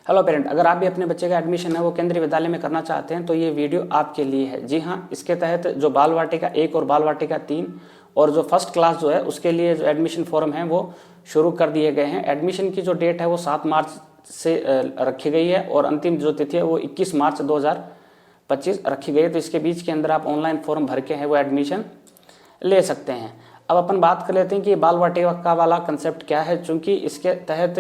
Hello parent, अगर आप भी अपने बच्चे का एडमिशन है वो केंद्रीय विद्यालय में करना चाहते हैं तो ये वीडियो आपके लिए है। जी हाँ, इसके तहत जो बाल वाटिका 1 और बाल वाटिका 3 और जो फर्स्ट क्लास जो है उसके लिए जो एडमिशन फॉर्म है वो शुरू कर दिए गए हैं। एडमिशन की जो डेट है वो 7 मार्च से रखी गई है और अंतिम जो तिथि है वो 21 मार्च 2025 रखी गई है। तो इसके बीच के अंदर आप ऑनलाइन फॉर्म भर के है वो एडमिशन ले सकते हैं। अब अपन बात कर लेते हैं कि बाल वाटिका वाला कंसेप्ट क्या है, चूंकि इसके तहत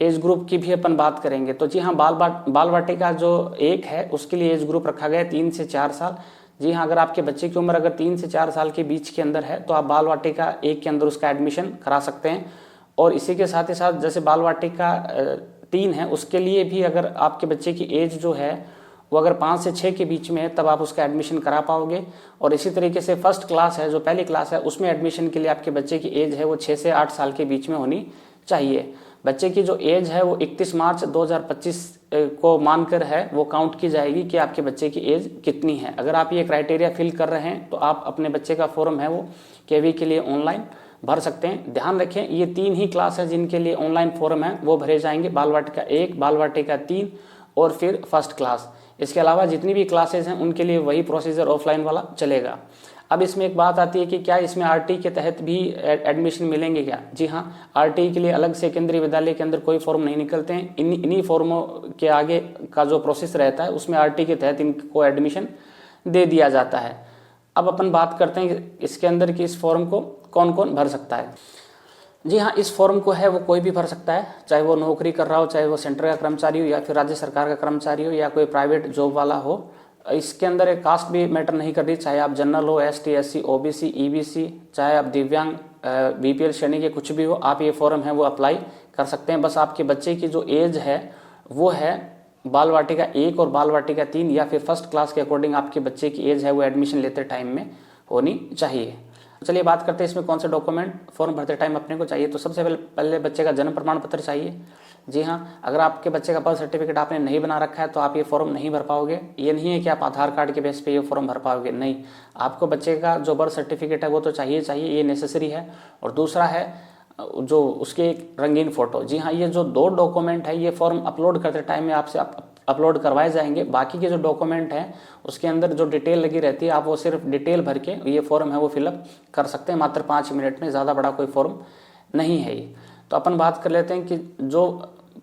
एज ग्रुप की भी अपन बात करेंगे। तो जी हाँ, बाल वाटिका जो 1 है उसके लिए एज ग्रुप रखा गया है 3 से 4 साल। जी हाँ, अगर आपके बच्चे की उम्र अगर 3 से 4 साल के बीच के अंदर है तो आप बाल वाटिका 1 के अंदर उसका एडमिशन करा सकते हैं। और इसी के साथ ही साथ जैसे बाल वाटिका 3 है उसके लिए भी अगर आपके बच्चे की एज जो है वो अगर 5 से 6 के बीच में है तब आप उसका एडमिशन करा पाओगे। और इसी तरीके से फर्स्ट क्लास है जो पहली क्लास है उसमें एडमिशन के लिए आपके बच्चे की एज है वो 6 से 8 साल के बीच में होनी चाहिए। बच्चे की जो एज है वो 31 मार्च 2025 को मानकर है वो काउंट की जाएगी कि आपके बच्चे की एज कितनी है। अगर आप ये क्राइटेरिया फिल कर रहे हैं तो आप अपने बच्चे का फॉर्म है वो केवी के लिए ऑनलाइन भर सकते हैं। ध्यान रखें, ये 3 ही क्लास है जिनके लिए ऑनलाइन फॉर्म है वो भरे जाएंगे, बाल वाटिका 1, बाल वाटिका 3 और फिर फर्स्ट क्लास। इसके अलावा जितनी भी क्लासेज हैं उनके लिए वही प्रोसीजर ऑफलाइन वाला चलेगा। अब इसमें एक बात आती है कि क्या इसमें आरटी के तहत भी एडमिशन मिलेंगे क्या? जी हाँ, आरटी के लिए अलग से केंद्रीय विद्यालय के अंदर कोई फॉर्म नहीं निकलते हैं। इन्हीं फॉर्मों के आगे का जो प्रोसेस रहता है उसमें आरटी के तहत इनको एडमिशन दे दिया जाता है। अब अपन बात करते हैं इसके अंदर कि इस फॉर्म को कौन कौन भर सकता है। जी हाँ, इस फॉर्म को है वो कोई भी भर सकता है, चाहे वो नौकरी कर रहा हो, चाहे वो सेंटर का कर्मचारी हो या फिर राज्य सरकार का कर्मचारी हो या कोई प्राइवेट जॉब वाला हो। इसके अंदर एक कास्ट भी मैटर नहीं कर रही, चाहे आप जनरल हो, एसटी, एससी, ओबीसी, ईबीसी, चाहे आप दिव्यांग, बीपीएल श्रेणी के कुछ भी हो, आप ये फॉर्म है वो अप्लाई कर सकते हैं। बस आपके बच्चे की जो एज है वो है बाल वाटिका 1 और बाल वाटिका 3 या फिर फर्स्ट क्लास के अकॉर्डिंग आपके बच्चे की एज है वो एडमिशन लेते टाइम में होनी चाहिए। चलिए बात करते हैं इसमें कौन से डॉक्यूमेंट फॉर्म भरते टाइम अपने को चाहिए। तो सबसे पहले बच्चे का जन्म प्रमाण पत्र चाहिए। जी हाँ, अगर आपके बच्चे का बर्थ सर्टिफिकेट आपने नहीं बना रखा है तो आप ये फॉर्म नहीं भर पाओगे। ये नहीं है कि आप आधार कार्ड के बेस पे ये फॉर्म भर पाओगे, नहीं, आपको बच्चे का जो बर्थ सर्टिफिकेट है वो तो चाहिए, ये नेसेसरी है। और दूसरा है जो उसके एक रंगीन फोटो। जी हाँ, ये जो 2 डॉक्यूमेंट है ये फॉर्म अपलोड करते टाइम में आपसे अपलोड करवाए जाएंगे। बाकी के जो डॉक्यूमेंट हैं उसके अंदर जो डिटेल लगी रहती है आप वो सिर्फ डिटेल भर के ये फॉर्म है वो फिलअप कर सकते हैं, मात्र 5 मिनट में, ज़्यादा बड़ा कोई फॉर्म नहीं है ये। तो अपन बात कर लेते हैं कि जो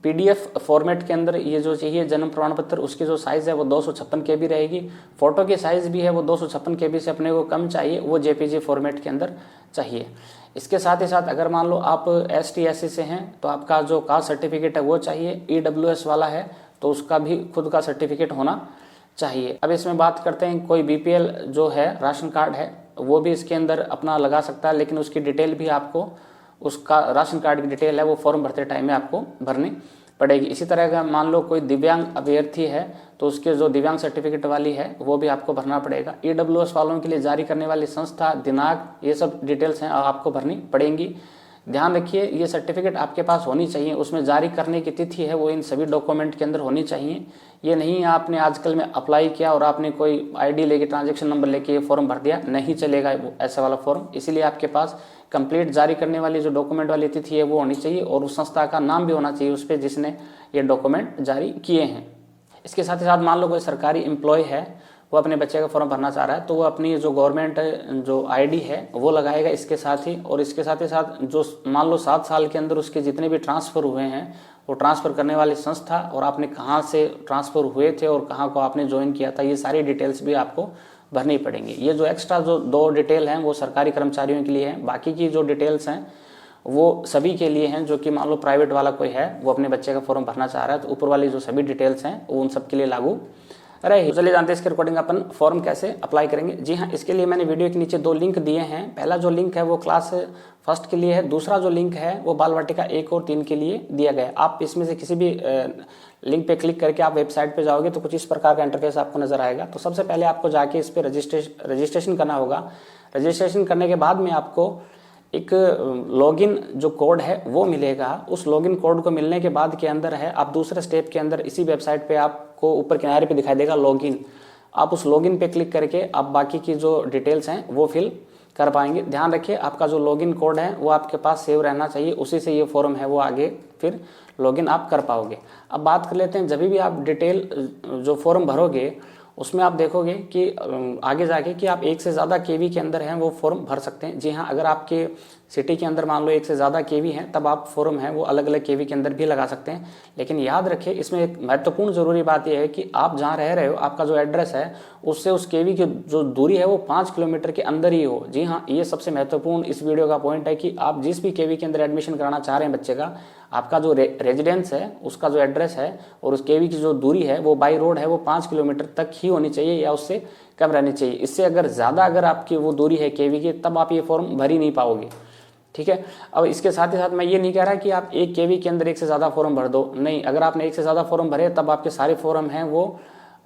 पीडीएफ फॉर्मेट के अंदर ये जो चाहिए जन्म प्रमाण पत्र, उसकी जो साइज़ है वो 256 KB रहेगी। फोटो की साइज़ भी है वो 256 KB से अपने को कम चाहिए, वो जेपीजी फॉर्मेट के अंदर चाहिए। इसके साथ ही साथ अगर मान लो आप एसटी एससी से हैं तो आपका जो कास्ट सर्टिफिकेट है वो चाहिए। ईडब्ल्यूएस वाला है तो उसका भी खुद का सर्टिफिकेट होना चाहिए। अब इसमें बात करते हैं, कोई बीपीएल जो है राशन कार्ड है वो भी इसके अंदर अपना लगा सकता है, लेकिन उसकी डिटेल भी आपको, उसका राशन कार्ड की डिटेल है वो फॉर्म भरते टाइम में आपको भरनी पड़ेगी। इसी तरह का मान लो कोई दिव्यांग अभ्यर्थी है तो उसके जो दिव्यांग सर्टिफिकेट वाली है वो भी आपको भरना पड़ेगा। ईडब्ल्यूएस वालों के लिए जारी करने वाली संस्था, दिनांक, ये सब डिटेल्स हैं आपको भरनी पड़ेंगी। ध्यान रखिए ये सर्टिफिकेट आपके पास होनी चाहिए, उसमें जारी करने की तिथि है वो इन सभी डॉक्यूमेंट के अंदर होनी चाहिए। ये नहीं आपने आजकल में अप्लाई किया और आपने कोई आईडी लेके, ट्रांजैक्शन नंबर लेके ये फॉर्म भर दिया, नहीं चलेगा ऐसा वाला फॉर्म। इसीलिए आपके पास कंप्लीट जारी करने वाली जो डॉक्यूमेंट वाली तिथि है वो होनी चाहिए और उस संस्था का नाम भी होना चाहिए उस पर जिसने ये डॉक्यूमेंट जारी किए हैं। इसके साथ ही साथ मान लो कोई सरकारी एम्प्लॉय है वो अपने बच्चे का फॉर्म भरना चाह रहा है तो वो अपनी जो गवर्नमेंट जो आईडी है वो लगाएगा इसके साथ ही। और इसके साथ ही साथ जो मान लो 7 साल के अंदर उसके जितने भी ट्रांसफ़र हुए हैं वो ट्रांसफ़र करने वाली संस्था और आपने कहाँ से ट्रांसफ़र हुए थे और कहाँ को आपने ज्वाइन किया था, ये सारी डिटेल्स भी आपको भरनी पड़ेंगी। ये जो एक्स्ट्रा जो 2 डिटेल हैं वो सरकारी कर्मचारियों के लिए हैं, बाकी की जो डिटेल्स हैं वो सभी के लिए हैं जो कि मान लो प्राइवेट वाला कोई है वो अपने बच्चे का फॉर्म भरना चाह रहा है तो ऊपर वाली जो सभी डिटेल्स हैं वो उन सब के लिए लागू रहे। तो चलिए जानते हैं इसके अकॉर्डिंग अपन फॉर्म कैसे अप्लाई करेंगे। जी हाँ, इसके लिए मैंने वीडियो के नीचे 2 लिंक दिए हैं। पहला जो लिंक है वो क्लास फर्स्ट के लिए है, दूसरा जो लिंक है वो बाल वाटिका 1 और 3 के लिए दिया गया है। आप इसमें से किसी भी लिंक पे क्लिक करके आप वेबसाइट पे जाओगे तो कुछ इस प्रकार का इंटरफेस आपको नजर आएगा। तो सबसे पहले आपको जाके इस पर रजिस्ट्रेशन करना होगा। रजिस्ट्रेशन करने के बाद में आपको एक लॉगिन जो कोड है वो मिलेगा। उस लॉगिन कोड को मिलने के बाद के अंदर है आप दूसरे स्टेप के अंदर इसी वेबसाइट पे आपको ऊपर किनारे पे दिखाई देगा लॉगिन। आप उस लॉगिन पे क्लिक करके आप बाकी की जो डिटेल्स हैं वो फिल कर पाएंगे। ध्यान रखिए आपका जो लॉगिन कोड है वो आपके पास सेव रहना चाहिए, उसी से ये फॉर्म है वो आगे फिर लॉगिन आप कर पाओगे। अब बात कर लेते हैं, जब भी आप डिटेल जो फॉर्म भरोगे उसमें आप देखोगे कि आगे जाके कि आप 1 से ज़्यादा केवी के अंदर हैं वो फॉर्म भर सकते हैं। जी हाँ, अगर आपके सिटी के अंदर मान लो 1 से ज़्यादा केवी हैं तब आप फॉर्म है वो अलग अलग केवी के अंदर भी लगा सकते हैं। लेकिन याद रखिए इसमें एक महत्वपूर्ण ज़रूरी बात यह है कि आप जहाँ रह रहे हो, आपका जो एड्रेस है उससे उस केवी की जो दूरी है वो 5 किलोमीटर के अंदर ही हो। जी हाँ, ये सबसे महत्वपूर्ण इस वीडियो का पॉइंट है कि आप जिस भी केवी के अंदर एडमिशन कराना चाह रहे हैं बच्चे का, आपका जो रेजिडेंस है उसका जो एड्रेस है और उस केवी की जो दूरी है वो बाई रोड है वो 5 किलोमीटर तक ही होनी चाहिए या उससे कम रहनी चाहिए। इससे अगर ज़्यादा अगर आपकी वो दूरी है केवी की तब आप ये फॉर्म भर ही नहीं पाओगे। ठीक है। अब इसके साथ ही साथ मैं ये नहीं कह रहा कि आप 1 केवी के अंदर 1 से ज़्यादा फॉर्म भर दो, नहीं। अगर आपने 1 से ज़्यादा फॉर्म भरे तब आपके सारे फॉर्म हैं वो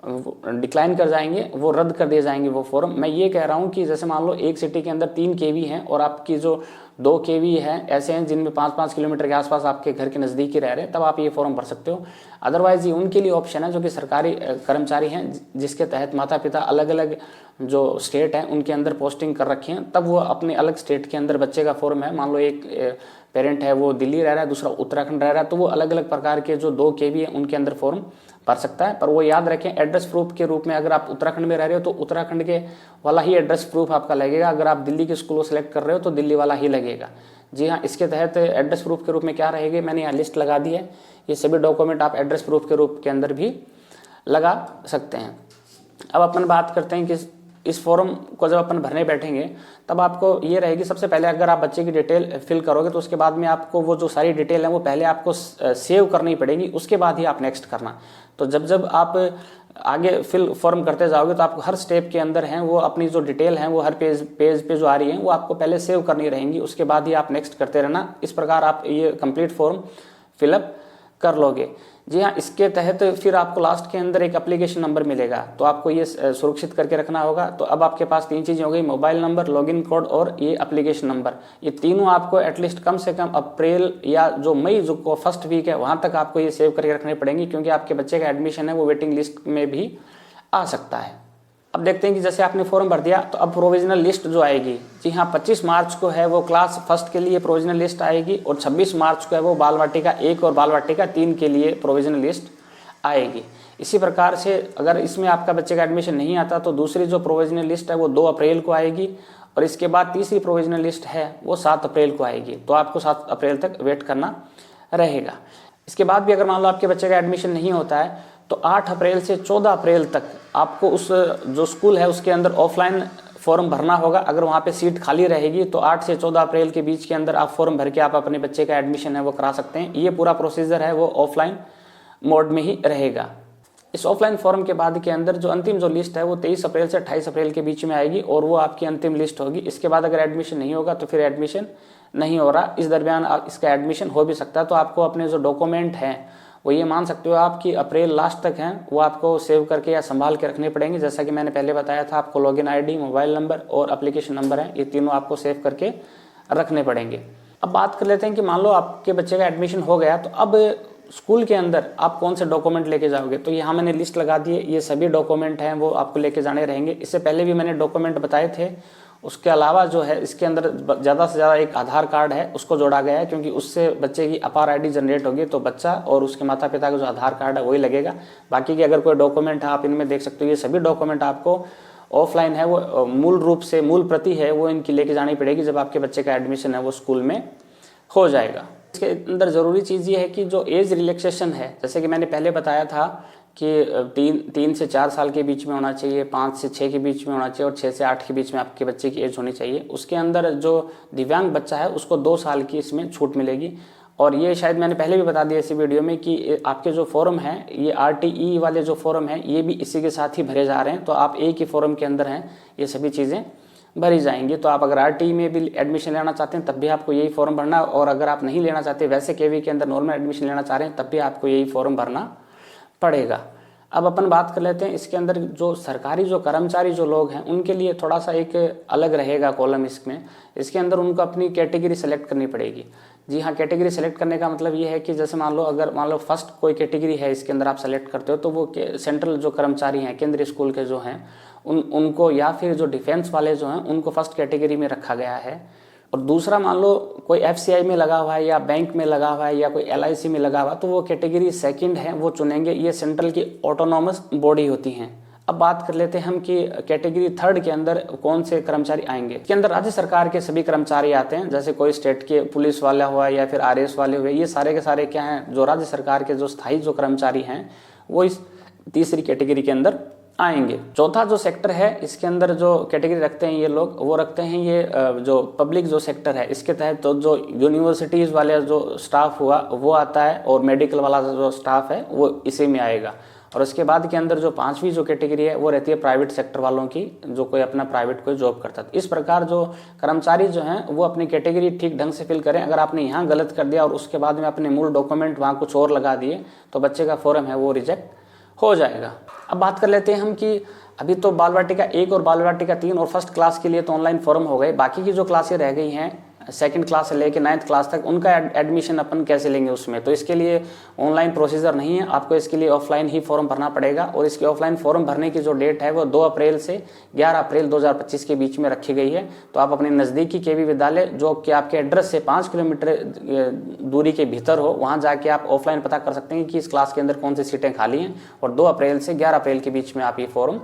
डिक्लाइन कर जाएंगे, वो रद्द कर दिए जाएंगे वो फॉर्म। मैं ये कह रहा हूँ कि जैसे मान लो एक सिटी के अंदर 3 केवी हैं और आपकी जो 2 केवी हैं ऐसे हैं जिनमें 5-5 किलोमीटर के आसपास आपके घर के नज़दीक ही रह रहे हैं, तब आप ये फॉर्म भर सकते हो। अदरवाइज ये उनके लिए ऑप्शन है जो कि सरकारी कर्मचारी हैं, जिसके तहत माता पिता अलग अलग जो स्टेट हैं उनके अंदर पोस्टिंग कर रखी हैं, तब वो अपने अलग स्टेट के अंदर बच्चे का फॉर्म है, मान लो एक पेरेंट है वो दिल्ली रह रहा है, दूसरा उत्तराखंड रह रहा है, तो वो अलग अलग प्रकार के जो 2 केवी है उनके अंदर फॉर्म भर सकता है। पर वो याद रखें एड्रेस प्रूफ के रूप में अगर आप उत्तराखंड में रह रहे हो तो उत्तराखंड के वाला ही एड्रेस प्रूफ आपका लगेगा। अगर आप दिल्ली के स्कूल को सिलेक्ट कर रहे हो तो दिल्ली वाला ही लगेगा। जी हाँ, इसके तहत एड्रेस प्रूफ के रूप में क्या रहेगी, मैंने यहाँ लिस्ट लगा दी है। ये सभी डॉक्यूमेंट आप एड्रेस प्रूफ के रूप के अंदर भी लगा सकते हैं। अब अपन बात करते हैं कि इस फॉर्म को जब अपन भरने बैठेंगे तब आपको ये रहेगी, सबसे पहले अगर आप बच्चे की डिटेल फिल करोगे तो उसके बाद में आपको वो जो सारी डिटेल है वो पहले आपको सेव करनी पड़ेगी, उसके बाद ही आप नेक्स्ट करना। तो जब आप आगे फिल फॉर्म करते जाओगे तो आपको हर स्टेप के अंदर हैं वो अपनी जो डिटेल हैं वो हर पेज पे जो आ रही हैं वो आपको पहले सेव करनी रहेंगी, उसके बाद ही आप नेक्स्ट करते रहना। इस प्रकार आप ये कंप्लीट फॉर्म फिलअप कर लोगे। जी हाँ, इसके तहत फिर आपको लास्ट के अंदर एक एप्लीकेशन नंबर मिलेगा, तो आपको ये सुरक्षित करके रखना होगा। तो अब आपके पास 3 चीज़ें हो गई, मोबाइल नंबर, लॉगिन कोड और ये एप्लीकेशन नंबर। ये तीनों आपको एटलीस्ट कम से कम अप्रैल या जो मई जो फर्स्ट वीक है वहाँ तक आपको ये सेव करके रखने पड़ेंगे, क्योंकि आपके बच्चे का एडमिशन है वो वेटिंग लिस्ट में भी आ सकता है। अब देखते हैं कि जैसे आपने फॉर्म भर दिया तो अब प्रोविजनल लिस्ट जो आएगी, जी हाँ 25 मार्च को है वो क्लास फर्स्ट के लिए प्रोविजनल लिस्ट आएगी और 26 मार्च को है वो बाल वाटिका 1 और बाल वाटिका 3 के लिए प्रोविजनल लिस्ट आएगी। इसी प्रकार से अगर इसमें आपका बच्चे का एडमिशन नहीं आता तो दूसरी जो प्रोविजनल लिस्ट है वो 2 अप्रैल को आएगी और इसके बाद तीसरी प्रोविजनल लिस्ट है वो 7 अप्रैल को आएगी। तो आपको 7 अप्रैल तक वेट करना रहेगा। इसके बाद भी अगर मान लो आपके बच्चे का एडमिशन नहीं होता है तो 8 अप्रैल से 14 अप्रैल तक आपको उस जो स्कूल है उसके अंदर ऑफलाइन फॉर्म भरना होगा। अगर वहाँ पे सीट खाली रहेगी तो 8 से 14 अप्रैल के बीच के अंदर आप फॉर्म भर के आप अपने बच्चे का एडमिशन है वो करा सकते हैं। ये पूरा प्रोसीजर है वो ऑफलाइन मोड में ही रहेगा। इस ऑफलाइन फॉर्म के बाद के अंदर जो अंतिम जो लिस्ट है वो 23 अप्रैल से 28 अप्रैल के बीच में आएगी और वो आपकी अंतिम लिस्ट होगी। इसके बाद अगर एडमिशन नहीं होगा तो फिर एडमिशन नहीं हो रहा, इस दरमियान इसका एडमिशन हो भी सकता है। तो आपको अपने जो डॉक्यूमेंट हैं वो ये मान सकते हो आप कि अप्रैल लास्ट तक हैं वो आपको सेव करके या संभाल के रखने पड़ेंगे। जैसा कि मैंने पहले बताया था, आपको लॉगिन आईडी, मोबाइल नंबर और एप्लीकेशन नंबर है, ये तीनों आपको सेव करके रखने पड़ेंगे। अब बात कर लेते हैं कि मान लो आपके बच्चे का एडमिशन हो गया तो अब स्कूल के अंदर आप कौन से डॉक्यूमेंट लेके जाओगे। तो यहाँ मैंने लिस्ट लगा दी है, ये सभी डॉक्यूमेंट हैं वो आपको लेके जाने रहेंगे। इससे पहले भी मैंने डॉक्यूमेंट बताए थे। उसके अलावा जो है इसके अंदर ज़्यादा से ज़्यादा एक आधार कार्ड है उसको जोड़ा गया है, क्योंकि उससे बच्चे की अपार आईडी जनरेट होगी तो बच्चा और उसके माता पिता का जो आधार कार्ड है वही लगेगा। बाकी के अगर कोई डॉक्यूमेंट है आप इनमें देख सकते हो, ये सभी डॉक्यूमेंट आपको ऑफलाइन है वो मूल रूप से मूल प्रति है वो इनकी लेके जानी पड़ेगी जब आपके बच्चे का एडमिशन है वो स्कूल में हो जाएगा। इसके अंदर ज़रूरी चीज़ ये है कि जो एज रिलैक्सेशन है, जैसे कि मैंने पहले बताया था कि 3 से 4 साल के बीच में होना चाहिए, 5 से 6 के बीच में होना चाहिए और 6 से 8 के बीच में आपके बच्चे की एज होनी चाहिए। उसके अंदर जो दिव्यांग बच्चा है उसको 2 साल की इसमें छूट मिलेगी। और ये शायद मैंने पहले भी बता दिया इसी वीडियो में कि आपके जो फॉर्म हैं ये RTE वाले जो फॉर्म हैं ये भी इसी के साथ ही भरे जा रहे हैं। तो आप एक ही फॉर्म के अंदर हैं ये सभी चीज़ें भरी जाएंगी। तो आप अगर RTE में भी एडमिशन लेना चाहते हैं तब भी आपको यही फॉर्म भरना, और अगर आप नहीं लेना चाहते वैसे KV के अंदर नॉर्मल एडमिशन लेना चाह रहे हैं तब भी आपको यही फॉर्म भरना पड़ेगा। अब अपन बात कर लेते हैं इसके अंदर जो सरकारी जो कर्मचारी जो लोग हैं उनके लिए थोड़ा सा एक अलग रहेगा कॉलम इसमें। इसके अंदर उनको अपनी कैटेगरी सेलेक्ट करनी पड़ेगी। जी हाँ, कैटेगरी सेलेक्ट करने का मतलब ये है कि जैसे मान लो अगर मान लो फर्स्ट कोई कैटेगरी है इसके अंदर आप सेलेक्ट करते हो तो वो सेंट्रल जो कर्मचारी हैं केंद्रीय स्कूल के जो हैं उनको या फिर जो डिफेंस वाले जो हैं उनको फर्स्ट कैटेगरी में रखा गया है। और दूसरा मान लो कोई FCI में लगा हुआ है या बैंक में लगा हुआ है या कोई LIC में लगा हुआ है तो वो कैटेगरी सेकंड है, वो चुनेंगे। ये सेंट्रल की ऑटोनॉमस बॉडी होती हैं। अब बात कर लेते हैं हम कि कैटेगरी थर्ड के अंदर कौन से कर्मचारी आएंगे। इसके अंदर राज्य सरकार के सभी कर्मचारी आते हैं, जैसे कोई स्टेट के पुलिस वाला हुआ या फिर RS वाले हुए, ये सारे के सारे क्या हैं जो राज्य सरकार के जो स्थायी जो कर्मचारी हैं वो इस तीसरी कैटेगरी के अंदर आएंगे। चौथा जो सेक्टर है इसके अंदर जो कैटेगरी रखते हैं ये लोग, वो रखते हैं ये जो पब्लिक जो सेक्टर है इसके तहत तो जो यूनिवर्सिटीज़ वाले जो स्टाफ हुआ वो आता है और मेडिकल वाला जो स्टाफ है वो इसी में आएगा। और उसके बाद के अंदर जो पांचवी जो कैटेगरी है वो रहती है प्राइवेट सेक्टर वालों की, जो कोई अपना प्राइवेट कोई जॉब करता है। इस प्रकार जो कर्मचारी जो हैं वो अपनी कैटेगरी ठीक ढंग से फिल करें। अगर आपने यहाँ गलत कर दिया और उसके बाद में अपने मूल डॉक्यूमेंट वहाँ कुछ और लगा दिए तो बच्चे का फॉर्म है वो रिजेक्ट हो जाएगा। अब बात कर लेते हैं हम कि अभी तो बाल वाटिका 1 और बाल वाटिका 3 और फर्स्ट क्लास के लिए तो ऑनलाइन फॉर्म हो गए, बाकी की जो क्लासें रह गई हैं सेकंड क्लास से लेकर 9th क्लास तक उनका एडमिशन अपन कैसे लेंगे उसमें। तो इसके लिए ऑनलाइन प्रोसीजर नहीं है, आपको इसके लिए ऑफलाइन ही फॉर्म भरना पड़ेगा। और इसके ऑफलाइन फॉर्म भरने की जो डेट है वो 2 अप्रैल से 11 अप्रैल 2025 के बीच में रखी गई है। तो आप अपने नज़दीकी KV विद्यालय जो कि आपके एड्रेस से 5 किलोमीटर दूरी के भीतर हो वहाँ जाके आप ऑफलाइन पता कर सकते हैं कि इस क्लास के अंदर कौन सी सीटें खाली हैं और 2 अप्रैल से 11 अप्रैल के बीच में आप ये फॉर्म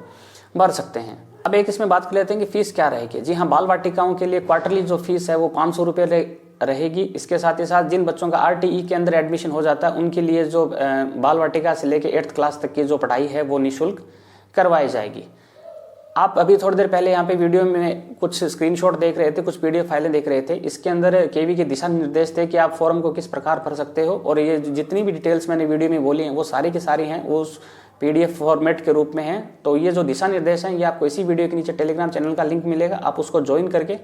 भर सकते हैं। अब एक इसमें बात कर लेते हैं कि फीस क्या रहेगी। जी हाँ, बाल वाटिकाओं के लिए क्वार्टरली जो फीस है वो 500 रुपये रहेगी। इसके साथ ही साथ जिन बच्चों का RTE के अंदर एडमिशन हो जाता है उनके लिए जो बाल वाटिका से लेकर 8th क्लास तक की जो पढ़ाई है वो निःशुल्क करवाई जाएगी। आप अभी थोड़ी देर पहले यहाँ पे वीडियो में कुछ स्क्रीनशॉट देख रहे थे, कुछ PDF फाइलें देख रहे थे। इसके अंदर KV के दिशा निर्देश थे कि आप फॉर्म को किस प्रकार भर सकते हो। और ये जितनी भी डिटेल्स मैंने वीडियो में बोली हैं वो सारी की सारी हैं वो PDF फॉर्मेट के रूप में है। तो ये जो दिशा निर्देश हैं ये आपको इसी वीडियो के नीचे टेलीग्राम चैनल का लिंक मिलेगा, आप उसको ज्वाइन करके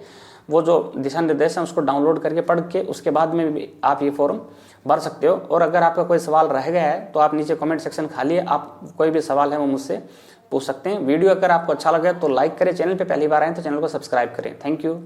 वो जो दिशा निर्देश हैं उसको डाउनलोड करके पढ़ के उसके बाद में भी आप ये फॉर्म भर सकते हो। और अगर आपका कोई सवाल रह गया है तो आप नीचे कमेंट सेक्शन खाली है, आप कोई भी सवाल है वो मुझसे पूछ सकते हैं। वीडियो अगर आपको अच्छा लगे तो लाइक करें, चैनल पर पहली बार आए तो चैनल को सब्सक्राइब करें। Thank you.